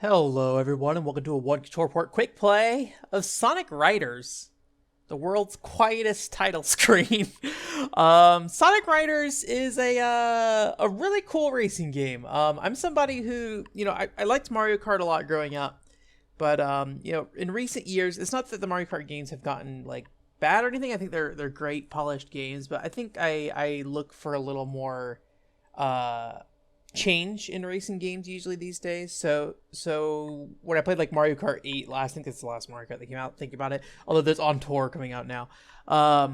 Hello everyone and welcome to a one control port quick play of Sonic Riders, the world's quietest title screen. Sonic Riders is a really cool racing game. I'm somebody who, I liked Mario Kart a lot growing up, but in recent years, it's not that the Mario Kart games have gotten like bad or anything. I think they're great polished games, but I think I look for a little more change in racing games usually these days. So when I played like Mario Kart 8 last, I think it's the last Mario Kart that came out, think about it, although there's On Tour coming out now. I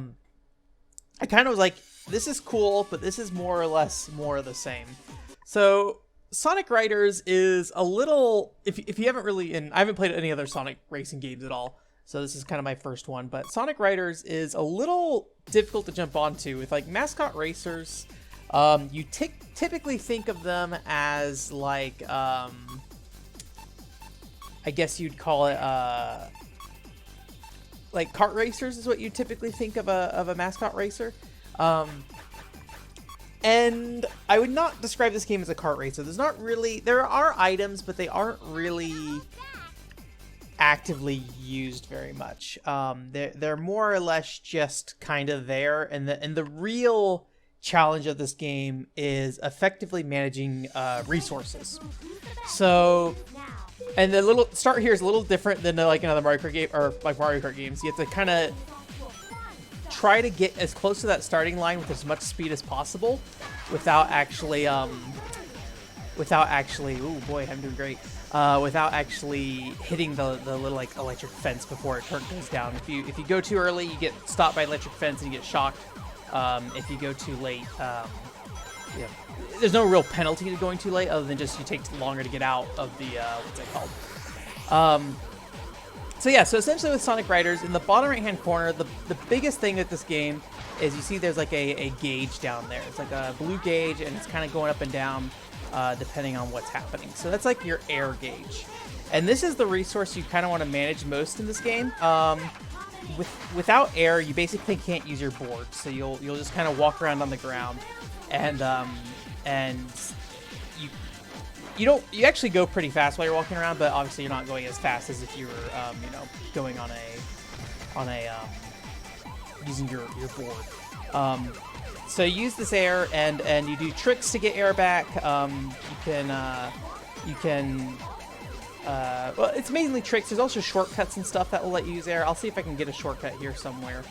kind of was like, this is cool, but this is more or less more of the same. So Sonic Riders is a little, if you haven't really, and I haven't played any other Sonic racing games at all, so this is kind of my first one, but Sonic Riders is a little difficult to jump onto with like mascot racers. You typically think of them as like, I guess you'd call it, like kart racers is what you typically think of a mascot racer. And I would not describe this game as a kart racer. There are items, but they aren't really actively used very much. They're more or less just kind of there, and the real challenge of this game is effectively managing resources. So, and the little start here is a little different than like another Mario Kart game or like Mario Kart games. You have to kind of try to get as close to that starting line with as much speed as possible without actually oh boy, I'm doing great. Without actually hitting the little like electric fence before it goes down. If you go too early, you get stopped by electric fence and you get shocked. If you go too late, there's no real penalty to going too late other than just you take longer to get out of the, what's it called? So essentially with Sonic Riders, in the bottom right-hand corner, the biggest thing with this game is you see there's like a gauge down there. It's like a blue gauge, and it's kind of going up and down depending on what's happening. So that's like your air gauge. And this is the resource you kind of want to manage most in this game. Without air, you basically can't use your board, so you'll just kind of walk around on the ground, and you actually go pretty fast while you're walking around, but obviously you're not going as fast as if you were going on a using your board. So you use this air, and you do tricks to get air back. You can. Well, it's mainly tricks. There's also shortcuts and stuff that will let you use air. I'll see if I can get a shortcut here somewhere.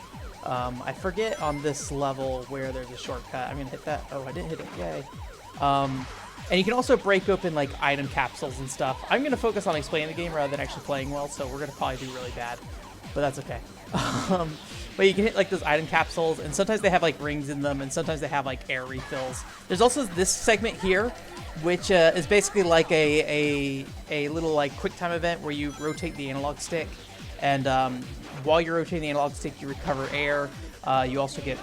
I forget on this level where there's a shortcut. I'm going to hit that. Oh, I didn't hit it. Yay. And you can also break open like item capsules and stuff. I'm going to focus on explaining the game rather than actually playing well, so we're going to probably do really bad. But that's okay. But you can hit like those item capsules, and sometimes they have like rings in them, and sometimes they have like air refills. There's also this segment here, which is basically like a little like quick time event where you rotate the analog stick, and while you're rotating the analog stick, you recover air. You also get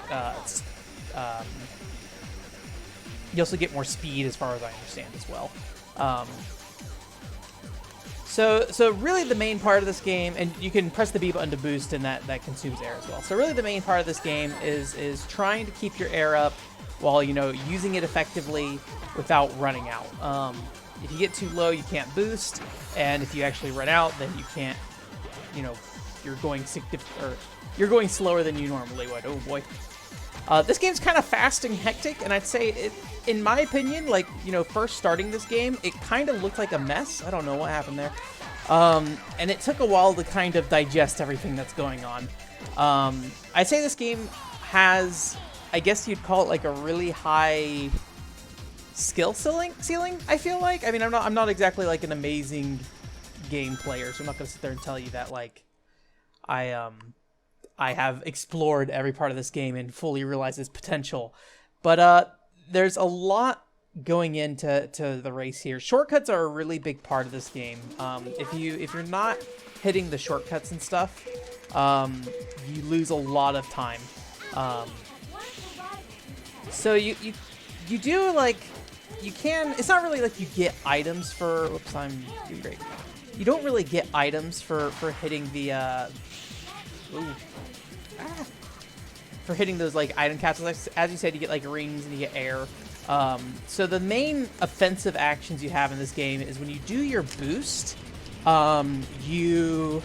more speed, as far as I understand, as well. So really the main part of this game, and you can press the B button to boost, and that consumes air as well. So really the main part of this game is trying to keep your air up while, using it effectively without running out. If you get too low, you can't boost, and if you actually run out, then you can't, you're going slower than you normally would. Oh boy. This game's kind of fast and hectic, and I'd say it, in my opinion, like, first starting this game, it kind of looked like a mess. I don't know what happened there. And it took a while to kind of digest everything that's going on. I'd say this game has, I guess you'd call it like a really high skill ceiling, I feel like. I mean, I'm not exactly like an amazing game player, so I'm not going to sit there and tell you that, like, I have explored every part of this game and fully realized its potential. But there's a lot going into the race here. Shortcuts are a really big part of this game. If you're not hitting the shortcuts and stuff, you lose a lot of time. So you do, like, you can, it's not really like you get items for, whoops, I'm doing great. You don't really get items for hitting the, for hitting those like item capsules. As you said, you get like rings and you get air. So the main offensive actions you have in this game is when you do your boost, you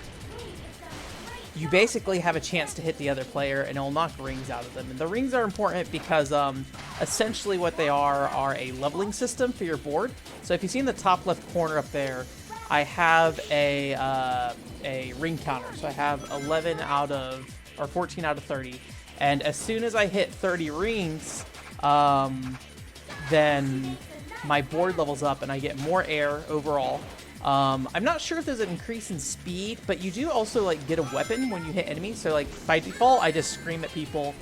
basically have a chance to hit the other player, and it'll knock rings out of them. And the rings are important because essentially what they are a leveling system for your board. So if you see in the top left corner up there, I have a ring counter. So I have 14 out of 30. And as soon as I hit 30 rings, then my board levels up and I get more air overall. I'm not sure if there's an increase in speed, but you do also like get a weapon when you hit enemies. So like by default, I just scream at people,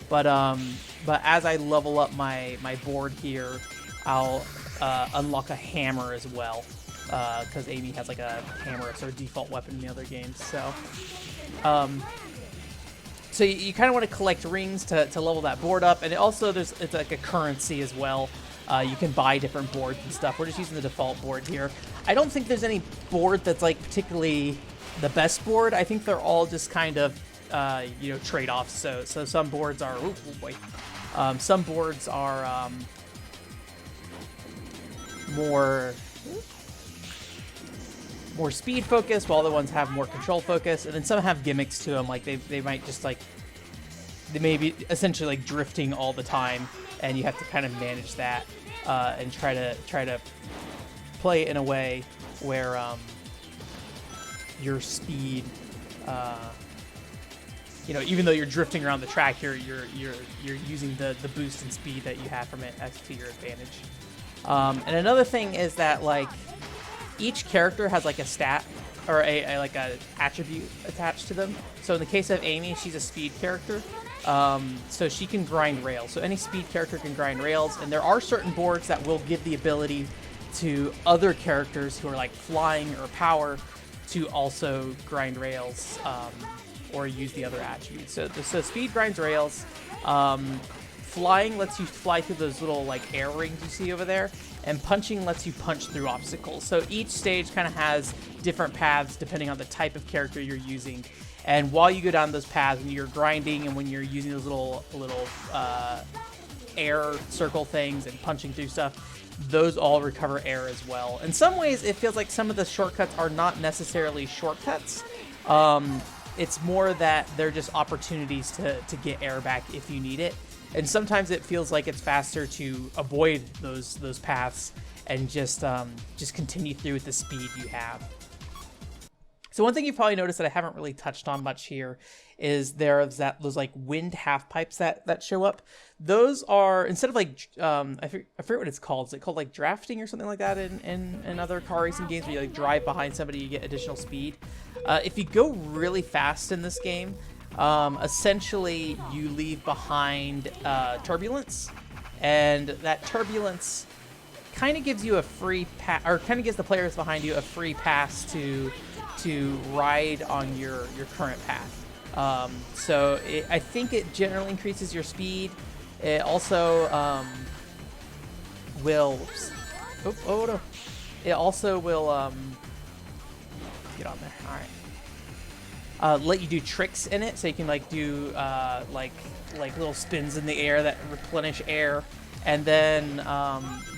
but as I level up my board here, I'll unlock a hammer as well, because Amy has like a hammer as her default weapon in the other games. So you kind of want to collect rings to level that board up, and it's like a currency as well. You can buy different boards and stuff. We're just using the default board here. I don't think there's any board that's like particularly the best board. I think they're all just kind of trade-offs. So some boards are some boards are more speed focused, while other ones have more control focus, and then some have gimmicks to them. Like they might just like they may be essentially like drifting all the time, and you have to kind of manage that and try to play in a way where your speed, even though you're drifting around the track, you're using the boost in speed that you have from it as to your advantage. And another thing is that like each character has like a stat or a attribute attached to them. So in the case of Amy, she's a speed character. So she can grind rails. So any speed character can grind rails, and there are certain boards that will give the ability to other characters who are like flying or power to also grind rails or use the other attributes. So speed grinds rails. Flying lets you fly through those little like air rings you see over there, and punching lets you punch through obstacles. So each stage kind of has different paths depending on the type of character you're using. And while you go down those paths, when you're grinding and when you're using those little air circle things and punching through stuff, those all recover air as well. In some ways, it feels like some of the shortcuts are not necessarily shortcuts. It's more that they're just opportunities to get air back if you need it. And sometimes it feels like it's faster to avoid those paths and just continue through with the speed you have. So one thing you probably noticed that I haven't really touched on much here is those like wind half pipes that show up. Those are, instead of like I forget what it's called. Is it called like drafting or something like that in other car racing games where you like drive behind somebody, you get additional speed? If you go really fast in this game, essentially you leave behind turbulence, and that turbulence kind of gives you a free pass, or kind of gives the players behind you a free pass to ride on your current path. So I think it generally increases your speed. It also will. No! It also will get on there. All right. Let you do tricks in it, so you can like do like little spins in the air that replenish air. And then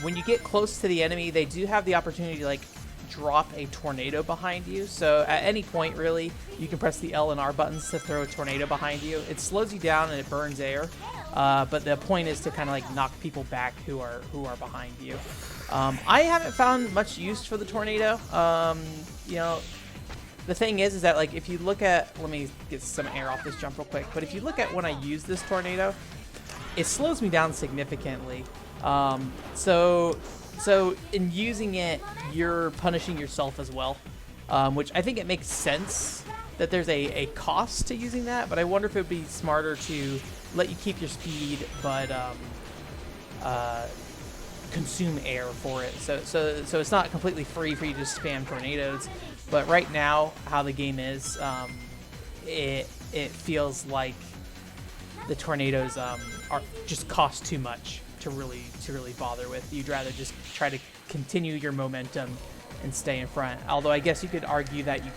when you get close to the enemy, they do have the opportunity to like drop a tornado behind you. So at any point, really, you can press the L and R buttons to throw a tornado behind you. It slows you down and it burns air, but the point is to kind of like knock people back who are behind you. I haven't found much use for the tornado. The thing is that like if you look at, let me get some air off this jump real quick. But if you look at when I use this tornado, it slows me down significantly. So in using it, you're punishing yourself as well, which I think it makes sense that there's a cost to using that, but I wonder if it would be smarter to let you keep your speed, but consume air for it. So it's not completely free for you to spam tornadoes, but right now, how the game is, it feels like the tornadoes are just cost too much to really bother with. You'd rather just try to continue your momentum and stay in front. Although I guess you could argue that you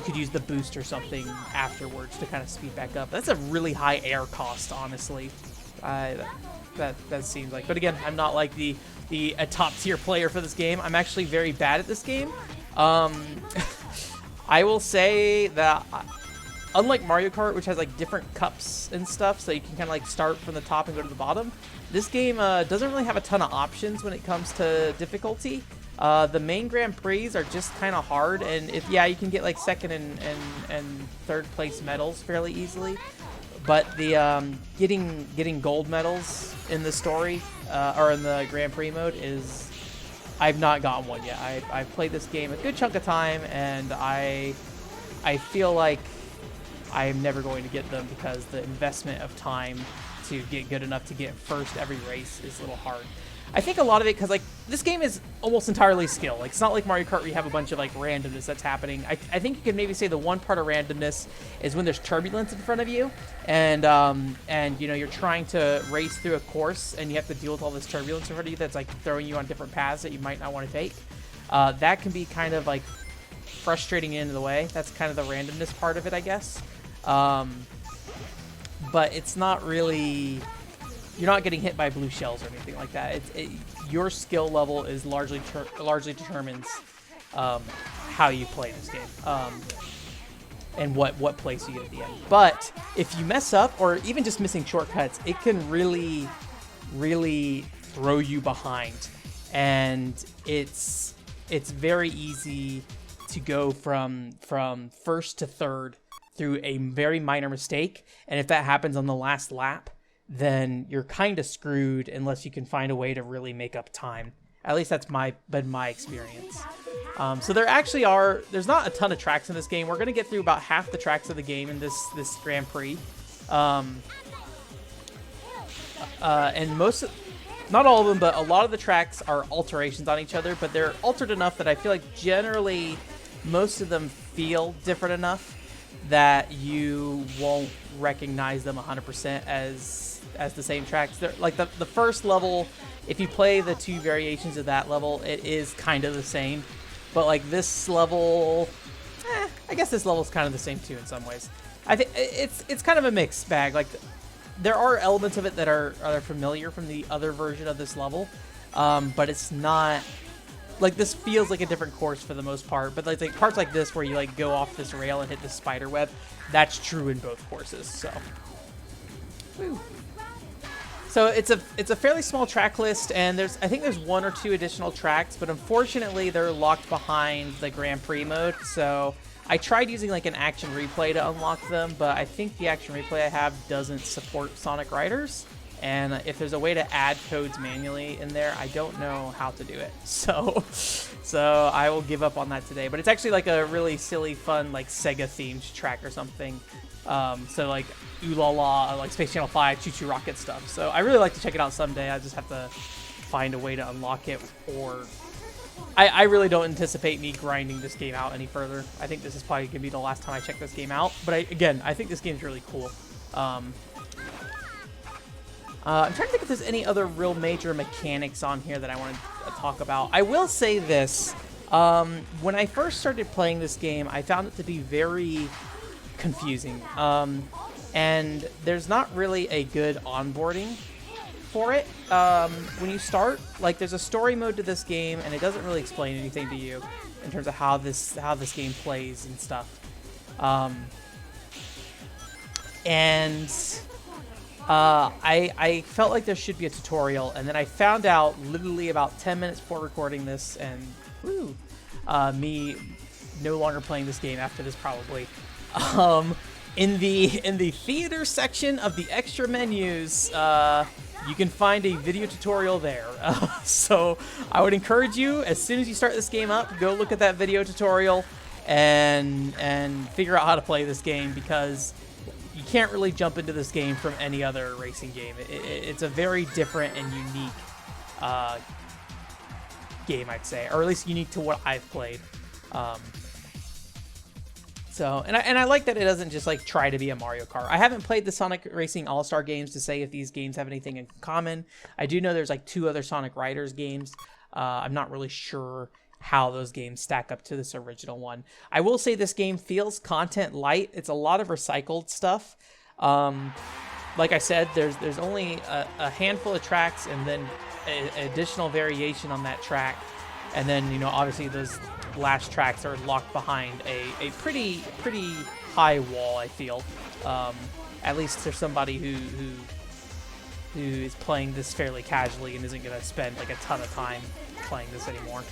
could use the boost or something afterwards to kind of speed back up. That's a really high air cost, honestly. that seems like. But again, I'm not like a top tier player for this game. I'm actually very bad at this game. I will say that unlike Mario Kart, which has like different cups and stuff, so you can kind of like start from the top and go to the bottom, this game doesn't really have a ton of options when it comes to difficulty. The main Grand Prix are just kind of hard, and yeah, you can get like second and third place medals fairly easily. But the getting gold medals in the story or in the Grand Prix mode is, I've not gotten one yet. I've played this game a good chunk of time, and I feel like I'm never going to get them because the investment of time to get good enough to get first every race is a little hard. I think a lot of it because like this game is almost entirely skill. Like it's not like Mario Kart where you have a bunch of like randomness that's happening. I think you could maybe say the one part of randomness is when there's turbulence in front of you, and you know, you're trying to race through a course and you have to deal with all this turbulence in front of you that's like throwing you on different paths that you might not want to take. That can be kind of like frustrating into the way. That's kind of the randomness part of it, I guess. But it's not really. You're not getting hit by blue shells or anything like that. Your skill level is largely determines how you play this game and what place you get at the end. But if you mess up, or even just missing shortcuts, it can really, really throw you behind. And it's very easy to go from first to third through a very minor mistake. And if that happens on the last lap, then you're kind of screwed unless you can find a way to really make up time. At least that's been my experience. So there's not a ton of tracks in this game. We're going to get through about half the tracks of the game in this Grand Prix. And not all of them, but a lot of the tracks are alterations on each other, but they're altered enough that I feel like generally most of them feel different enough that you won't recognize them 100% as the same tracks. They're, like the first level, if you play the two variations of that level, it is kind of the same. But like this level, I guess this level is kind of the same too in some ways. I think it's kind of a mixed bag. Like there are elements of it that are familiar from the other version of this level, but it's not. Like this feels like a different course for the most part, but like parts like this where you like go off this rail and hit this spider web, that's true in both courses. So, woo. So it's a fairly small track list, and I think there's one or two additional tracks, but unfortunately they're locked behind the Grand Prix mode. So I tried using like an action replay to unlock them, but I think the action replay I have doesn't support Sonic Riders. And if there's a way to add codes manually in there, I don't know how to do it. So I will give up on that today. But it's actually like a really silly, fun, like Sega-themed track or something. So like Ooh La La, like Space Channel 5, Choo Choo Rocket stuff. So I really like to check it out someday. I just have to find a way to unlock it, or I really don't anticipate me grinding this game out any further. I think this is probably going to be the last time I check this game out. But again, I think this game's really cool. I'm trying to think if there's any other real major mechanics on here that I want to talk about. I will say this. When I first started playing this game, I found it to be very confusing. And there's not really a good onboarding for it. When you start, like there's a story mode to this game, and it doesn't really explain anything to you in terms of how this game plays and stuff. I felt like there should be a tutorial, and then I found out literally about 10 minutes before recording this, and me no longer playing this game after this probably. In the theater section of the extra menus, you can find a video tutorial there. So I would encourage you, as soon as you start this game up, go look at that video tutorial and figure out how to play this game, because you can't really jump into this game from any other racing game. It's a very different and unique game, I'd say, or at least unique to what I've played. And I like that it doesn't just like try to be a Mario Kart. I haven't played the Sonic Racing All-Star games to say if these games have anything in common. I do know there's like 2 other Sonic Riders games. I'm not really sure how those games stack up to this original one. I will say this game feels content light. It's a lot of recycled stuff. like I said, there's only a handful of tracks, and then an additional variation on that track, and then obviously those last tracks are locked behind a pretty high wall. I feel, at least for somebody who is playing this fairly casually and isn't gonna spend like a ton of time playing this anymore.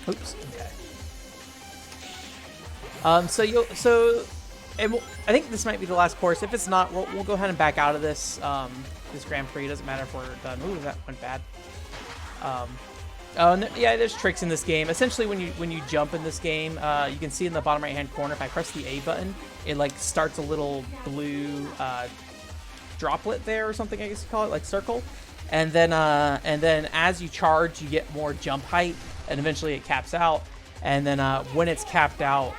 Oops. Okay. I think this might be the last course. If it's not, we'll go ahead and back out of this this Grand Prix. It doesn't matter if we're done. Ooh, that went bad. Yeah, there's tricks in this game. Essentially, when you jump in this game, you can see in the bottom right-hand corner, if I press the A button, it like starts a little blue droplet there or something, I guess you call it, like circle. And then as you charge, you get more jump height, and eventually it caps out. And then when it's capped out,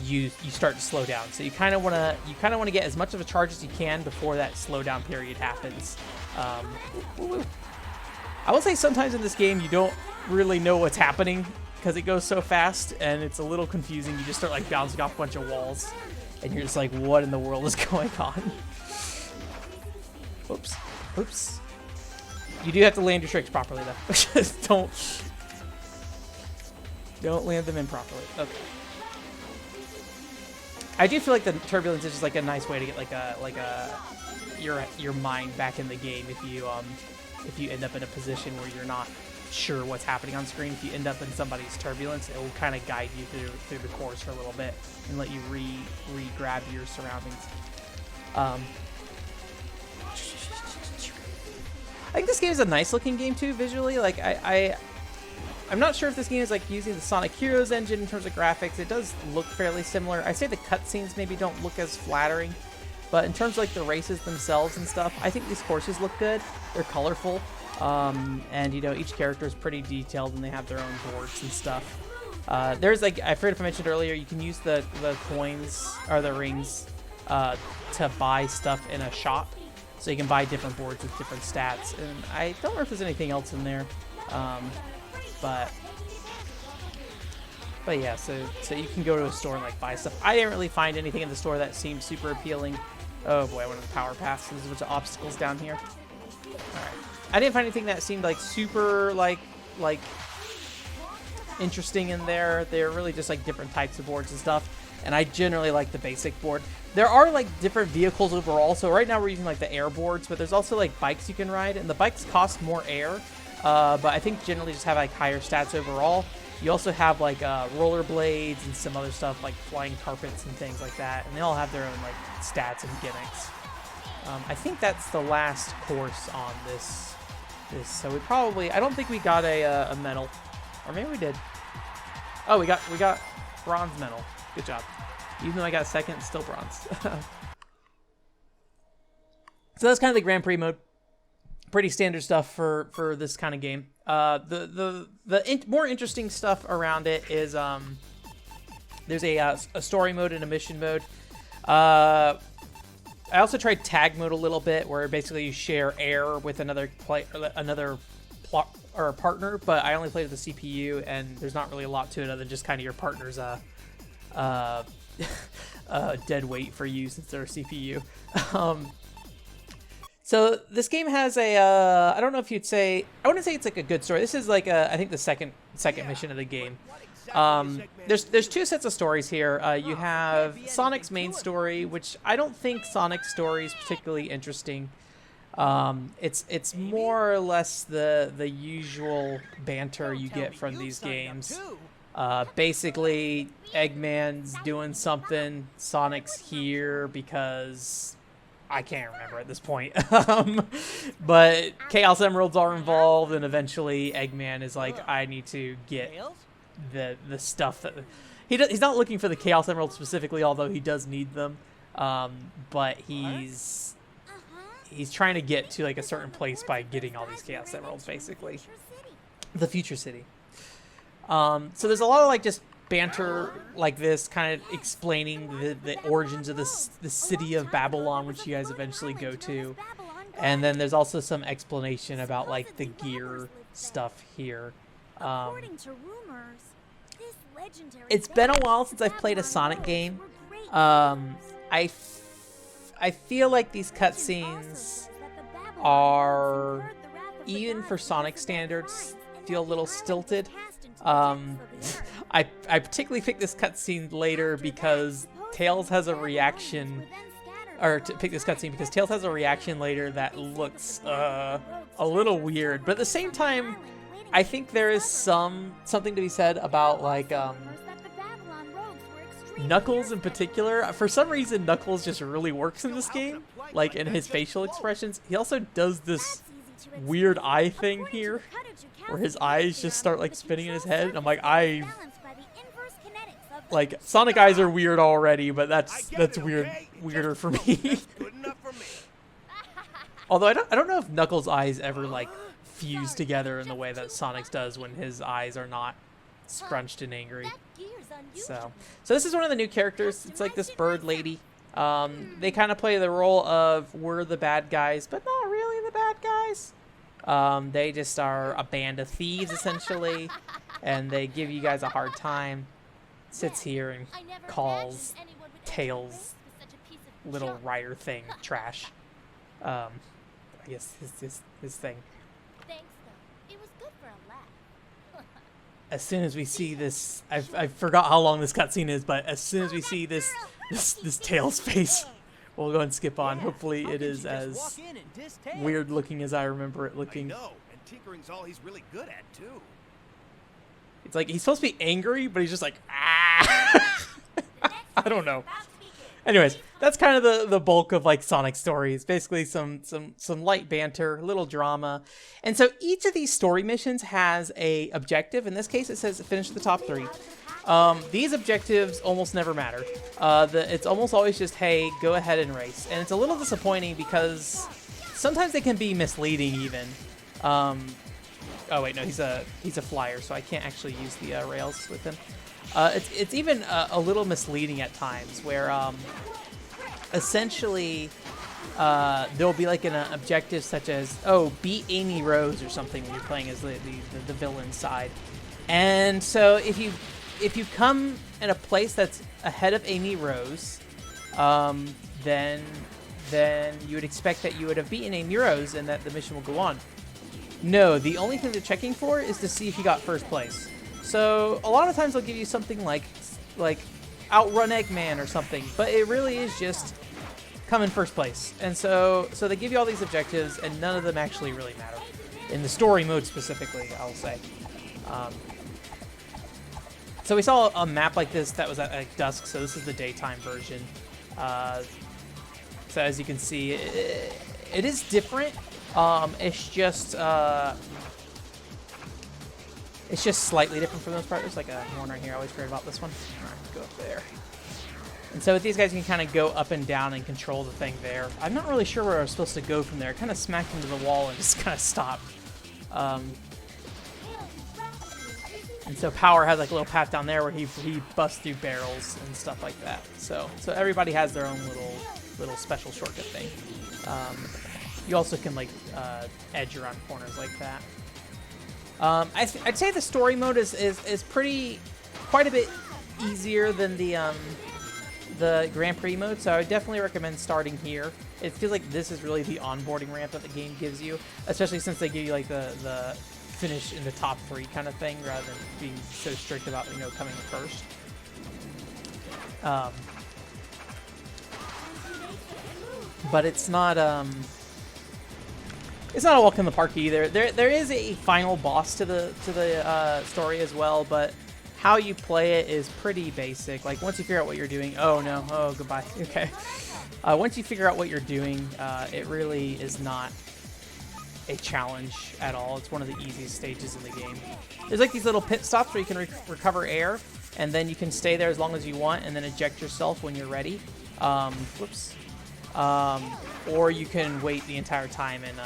you start to slow down. So you kind of want to get as much of a charge as you can before that slowdown period happens. I will say sometimes in this game you don't really know what's happening because it goes so fast and it's a little confusing. You just start like bouncing off a bunch of walls, and you're just like, what in the world is going on? Oops. You do have to land your tricks properly though. Just don't land them improperly. Okay. I do feel like the turbulence is just like a nice way to get your mind back in the game if you end up in a position where you're not sure what's happening on screen. If you end up in somebody's turbulence, it will kind of guide you through the course for a little bit and let you re-grab your surroundings. I think this game is a nice looking game too visually. Like I'm not sure if this game is like using the Sonic Heroes engine in terms of graphics. It does look fairly similar. I'd say the cutscenes maybe don't look as flattering, but in terms of like the races themselves and stuff, I think these courses look good. They're colorful, and each character is pretty detailed, and they have their own boards and stuff. There's like, I forget if I mentioned earlier, you can use the coins or the rings to buy stuff in a shop, so you can buy different boards with different stats. And I don't know if there's anything else in there. But yeah, so you can go to a store and like buy stuff. I didn't really find anything in the store that seemed super appealing. Oh boy, I went to the power pass. There's a bunch of obstacles down here. All right, I didn't find anything that seemed like super like interesting in there. They're really just like different types of boards and stuff. And I generally like the basic board. There are like different vehicles overall. So right now we're using like the air boards, but there's also like bikes you can ride, and the bikes cost more air. But I think generally just have like higher stats overall. You also have like roller blades and some other stuff like flying carpets and things like that, and they all have their own like stats and gimmicks. I think that's the last course on this. So we probably, I don't think we got a medal, or maybe we did. Oh, we got bronze medal. Good job. Even though I got second, still bronze. So that's kind of the Grand Prix mode. Pretty standard stuff for this kind of game. The more interesting stuff around it is there's a story mode and a mission mode. I also tried tag mode a little bit, where basically you share air with another partner, but I only played with the CPU, and there's not really a lot to it other than just kind of your partner's dead weight for you since they're a CPU. So this game has a, I don't know if you'd say, I wouldn't say it's like a good story. This is like I think the second mission of the game. There's two sets of stories here. You have Sonic's main story, which I don't think Sonic's story is particularly interesting. It's more or less the usual banter you get from these games. Basically, Eggman's doing something, Sonic's here because I can't remember at this point. But Chaos Emeralds are involved, and eventually Eggman is like, I need to get the stuff that... He's not looking for the Chaos Emeralds specifically, although he does need them. But he's trying to get to like a certain place by getting all these Chaos Emeralds, basically. The Future City. So there's a lot of like just banter like this, kind of explaining the origins of the city of Babylon, which you guys eventually go to. And then there's also some explanation about like the gear stuff here. It's been a while since I've played a Sonic game. I I feel like these cutscenes are, even for Sonic standards, feel a little stilted. I particularly picked this cutscene later because Tails has a reaction, or to pick this cutscene because Tails has a reaction later that looks a little weird. But at the same time, I think there is something to be said about like Knuckles in particular. For some reason, Knuckles just really works in this game, like in his facial expressions. He also does this weird eye thing here, where his eyes just start like spinning in his head. And I'm like, like Sonic eyes are weird already, but that's weirder for me. Although I don't know if Knuckles' eyes ever like fuse together in the way that Sonic's does when his eyes are not scrunched and angry. So this is one of the new characters. It's like this bird lady. They kind of play the role of we're the bad guys, but not really the bad guys. They just are a band of thieves essentially, and they give you guys a hard time. Sits here and calls Tails little Ryder thing trash. I guess his thing. As soon as we see this, I forgot how long this cutscene is, but as soon as we see this Tails face, we'll go and skip on. Hopefully it is as weird looking as I remember it looking. I know, and tinkering's all he's really good at too. It's like he's supposed to be angry, but he's just like, ah. I don't know. Anyways, that's kind of the bulk of like Sonic stories. Basically some light banter, a little drama. And so each of these story missions has a objective. In this case, it says finish the top 3. These objectives almost never matter. It's almost always just, hey, go ahead and race. And it's a little disappointing because sometimes they can be misleading even. Oh wait, no, he's a flyer, so I can't actually use the rails with him. It's even a little misleading at times where essentially there'll be like an objective such as, oh, beat Amy Rose or something when you're playing as the villain side. And so if you come in a place that's ahead of Amy Rose, then you would expect that you would have beaten Amy Rose and that the mission will go on. No, the only thing they're checking for is to see if you got first place. So a lot of times they'll give you something like outrun Eggman or something, but it really is just come in first place. And so they give you all these objectives, and none of them actually really matter in the story mode specifically, I'll say. So we saw a map like this that was at like dusk, so this is the daytime version. So as you can see, it is different. It's just slightly different for the most part. There's like a horn right here. I always forget about this one. All right, go up there. And so with these guys, you can kind of go up and down and control the thing there. I'm not really sure where I was supposed to go from there. Kind of smacked into the wall and just kind of stopped. And so Power has like a little path down there where he busts through barrels and stuff like that. So everybody has their own little special shortcut thing. You also can like edge around corners like that. I'd say the story mode is quite a bit easier than the Grand Prix mode, so I would definitely recommend starting here. It feels like this is really the onboarding ramp that the game gives you, especially since they give you like the finish in the top 3 kind of thing, rather than being so strict about coming first. But it's not a walk in the park either. There is a final boss to the story as well, but how you play it is pretty basic. Like once you figure out what you're doing, oh no, oh goodbye. Okay. Once you figure out what you're doing, it really is not a challenge at all. It's one of the easiest stages in the game. There's like these little pit stops where you can recover air, and then you can stay there as long as you want, and then eject yourself when you're ready. Or you can wait the entire time and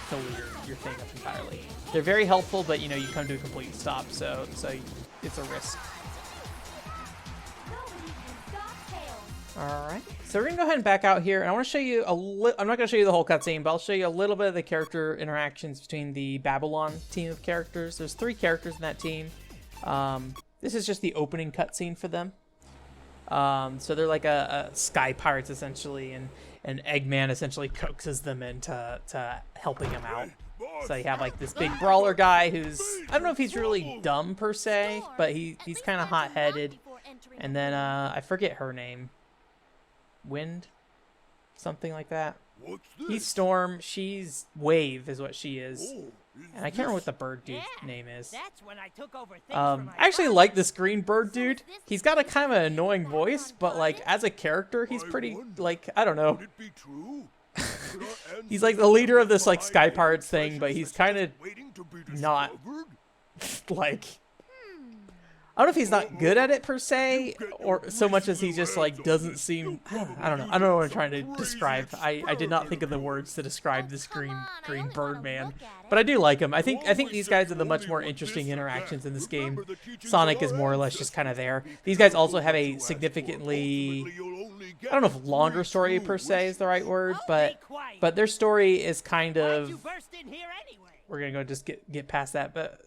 fill your thing up entirely. They're very helpful, but you come to a complete stop, so it's a risk. All right, so we're gonna go ahead and back out here, and I want to show you I'm not gonna show you the whole cutscene, but I'll show you a little bit of the character interactions between the Babylon team of characters. There's 3 characters in that team. This is just the opening cutscene for them. So they're like a sky pirates essentially, and Eggman essentially coaxes them into helping him out. So you have like this big brawler guy who's, I don't know if he's really dumb per se, but he's kind of hot-headed. And then I forget her name. Wind? Something like that. He's Storm, she's Wave is what she is. And I can't remember what the bird dude's name is. I actually like this green bird dude. He's got a kind of an annoying voice, but like as a character, he's pretty, like, I don't know. He's like the leader of this like Sky Pirates thing, but he's kind of not like, I don't know if he's not good at it per se, or so much as he just like doesn't seem, I don't know what I'm trying to describe. I did not think of the words to describe this green bird man, but I do like him. I think these guys are the much more interesting interactions in this game. Sonic is more or less just kind of there. These guys also have a significantly, I don't know if longer story per se is the right word, but their story is kind of, we're gonna go just get past that, but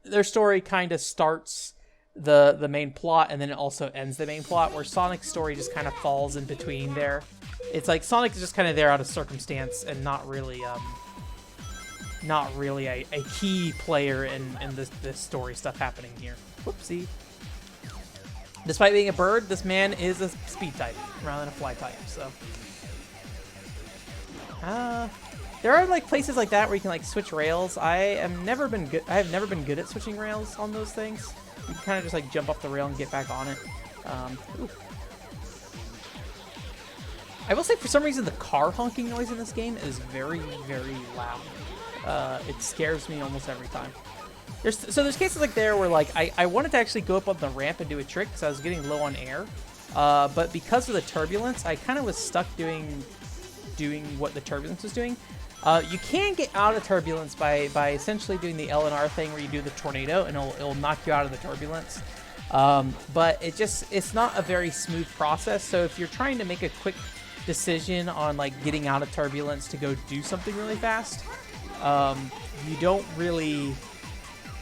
their story kind of starts the main plot and then it also ends the main plot, where Sonic's story just kind of falls in between there. It's like Sonic is just kind of there out of circumstance and not really a key player in this story stuff happening here. Whoopsie. Despite being a bird, this man is a speed type rather than a fly type, so there are like places like that where you can like switch rails. I have never been good at switching rails on those things. You can kind of just like jump off the rail and get back on it. I will say for some reason the car honking noise in this game is very, very loud. It scares me almost every time. There's cases like there where like I wanted to actually go up on the ramp and do a trick because I was getting low on air. But because of the turbulence, I kind of was stuck doing what the turbulence was doing. You can get out of turbulence by essentially doing the L and R thing where you do the tornado and it'll knock you out of the turbulence. But it's not a very smooth process. So if you're trying to make a quick decision on like getting out of turbulence to go do something really fast,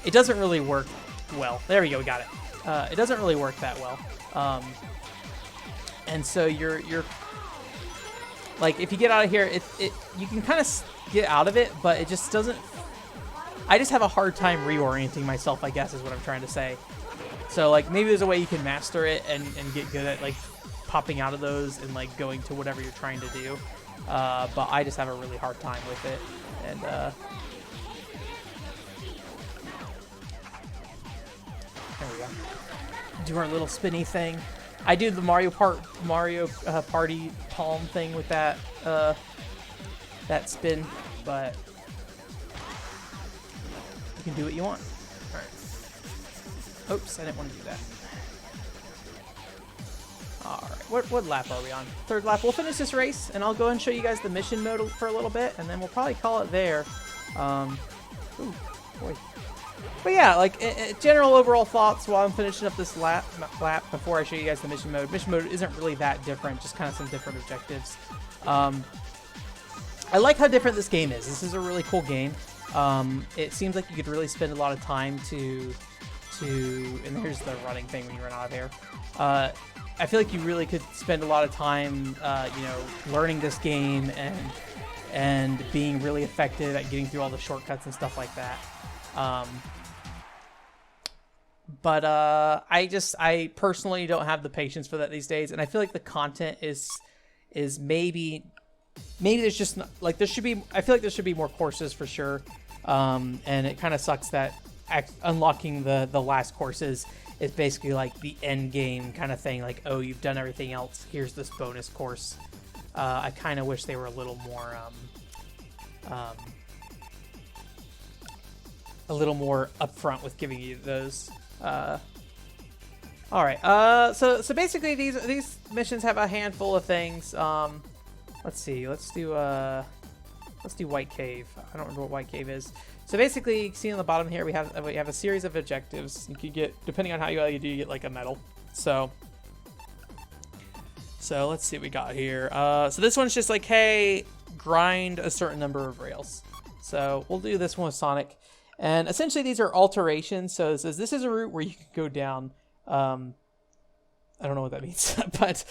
it doesn't really work well. There we go, we got it. It doesn't really work that well. And so you're like, if you get out of here, you can kind of get out of it, but it just doesn't. I just have a hard time reorienting myself, I guess is what I'm trying to say. So like maybe there's a way you can master it and get good at like popping out of those and like going to whatever you're trying to do. But I just have a really hard time with it. And there we go. Do our little spinny thing. I do the Mario Party palm thing with that that spin, but you can do what you want. All right. Oops, I didn't want to do that. All right, what lap are we on? Third lap. We'll finish this race, and I'll go and show you guys the mission mode for a little bit, and then we'll probably call it there. Ooh, boy. But yeah, like general overall thoughts while I'm finishing up this lap before I show you guys the mission mode. Mission mode isn't really that different, just kind of some different objectives. I like how different this game is. This is a really cool game. It seems like you could really spend a lot of time to and here's the running thing when you run out of air. I feel like you really could spend a lot of time, learning this game and being really effective at getting through all the shortcuts and stuff like that. But I personally don't have the patience for that these days, and I feel like the content is maybe there's just not, like I feel like there should be more courses for sure. And it kind of sucks that unlocking the last courses is basically like the end game kind of thing. Like, oh, you've done everything else. Here's this bonus course. I kind of wish they were a little more upfront with giving you those. All right. So basically these missions have a handful of things. Let's see. Let's do White Cave. I don't remember what White Cave is. So basically, you can see on the bottom here we have a series of objectives. You could get, depending on how you do, you get like a medal. So let's see what we got here. So this one's just like, hey, grind a certain number of rails. So we'll do this one with Sonic. And essentially these are alterations. So it says this is a route where you can go down I don't know what that means, but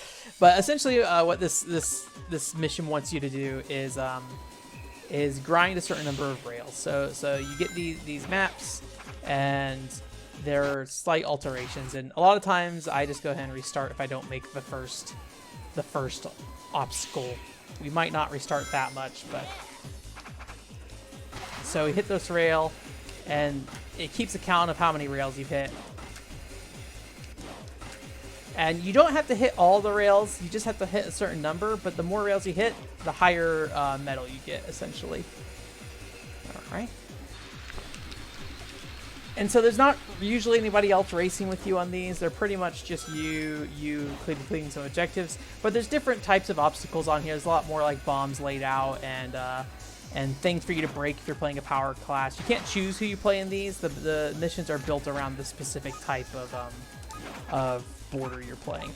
essentially, what this mission wants you to do is grind a certain number of rails. So you get these maps, and there are slight alterations, and a lot of times I just go ahead and restart if I don't make the first obstacle. We might not restart that much, but so we hit this rail, and it keeps a count of how many rails you've hit. And you don't have to hit all the rails, you just have to hit a certain number, but the more rails you hit, the higher medal you get, essentially. Alright. And so there's not usually anybody else racing with you on these. They're pretty much just you completing some objectives. But there's different types of obstacles on here. There's a lot more like bombs laid out and things for you to break if you're playing a power class. You can't choose who you play in these. The missions are built around the specific type of border you're playing.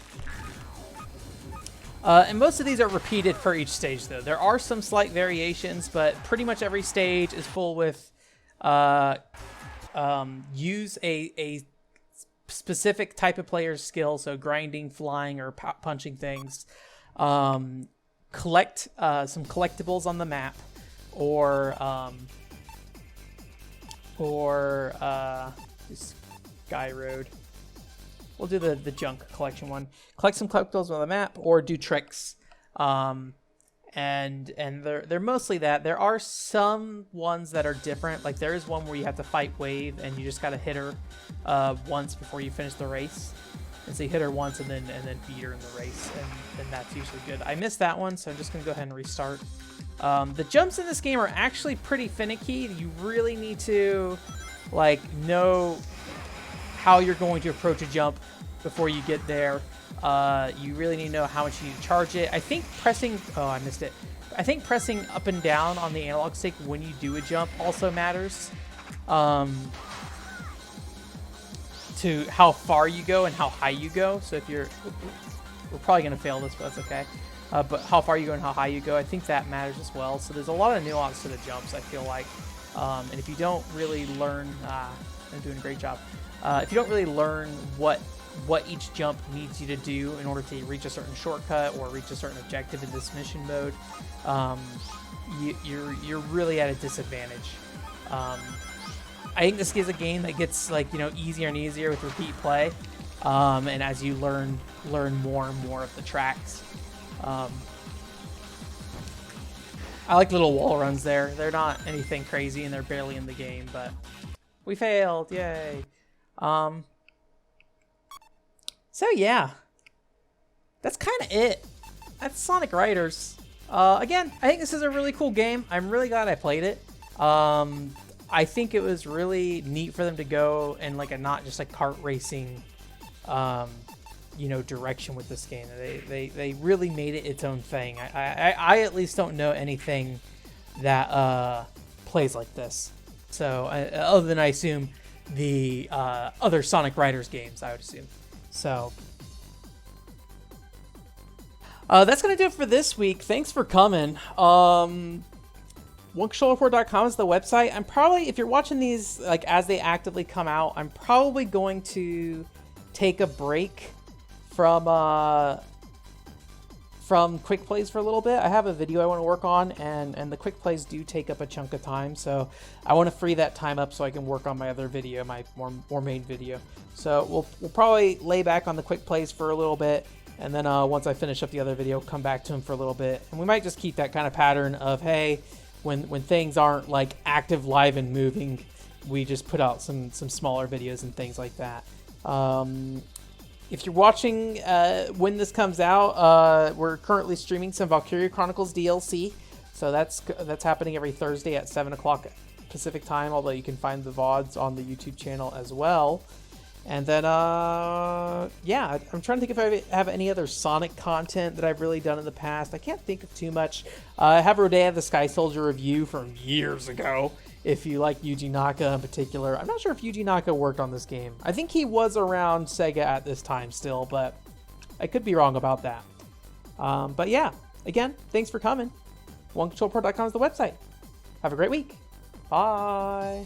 And most of these are repeated for each stage, though. There are some slight variations, but pretty much every stage is full with use a specific type of player's skill, so grinding, flying, or punching things. Collect some collectibles on the map, or Sky Road. We'll do the junk collection one. Collect some collectibles on the map, or do tricks. And they're mostly that. There are some ones that are different. Like there is one where you have to fight Wave, and you just gotta hit her once before you finish the race. And so you hit her once, and then beat her in the race, and that's usually good. I missed that one, so I'm just gonna go ahead and restart. The jumps in this game are actually pretty finicky. You really need to know how you're going to approach a jump before you get there. You really need to know how much you need to charge it. I think pressing... Oh, I missed it. I think pressing up and down on the analog stick when you do a jump also matters. To how far you go and how high you go. So if you're... We're probably going to fail this, but that's okay. But how far you go and how high you go, I think that matters as well. So there's a lot of nuance to the jumps, I feel like. And if you don't really learn... I'm doing a great job. If you don't really learn what each jump needs you to do in order to reach a certain shortcut or reach a certain objective in this mission mode, you're really at a disadvantage. I think this is a game that gets easier and easier with repeat play, and as you learn more and more of the tracks. I like little wall runs there. They're not anything crazy and they're barely in the game, but we failed. Yay. So yeah, that's kind of it. That's Sonic Riders. Again, I think this is a really cool game. I'm really glad I played it. I think it was really neat for them to go in a not just kart racing, direction with this game. They really made it its own thing. I at least don't know anything that plays like this. So other than I assume the other Sonic Riders games, I would assume. So that's gonna do it for this week. Thanks for coming. OneControllerPort.com is the website. I'm probably, if you're watching these as they actively come out, I'm probably going to take a break from quick plays for a little bit. I have a video I want to work on, and the quick plays do take up a chunk of time, so I want to free that time up so I can work on my other video, my more main video. So we'll probably lay back on the quick plays for a little bit, and then once I finish up the other video, come back to them for a little bit. And we might just keep that kind of pattern of, hey, when things aren't active, live, and moving, we just put out some smaller videos and things like that. If you're watching when this comes out, we're currently streaming some Valkyria Chronicles DLC. So that's happening every Thursday at 7 o'clock Pacific time, although you can find the VODs on the YouTube channel as well. And then, yeah, I'm trying to think if I have any other Sonic content that I've really done in the past. I can't think of too much. I have Rodea the Sky Soldier review from years ago, if you like Yuji Naka in particular. I'm not sure if Yuji Naka worked on this game. I think he was around Sega at this time still, but I could be wrong about that. But yeah, again, thanks for coming. OneControlPro.com is the website. Have a great week. Bye.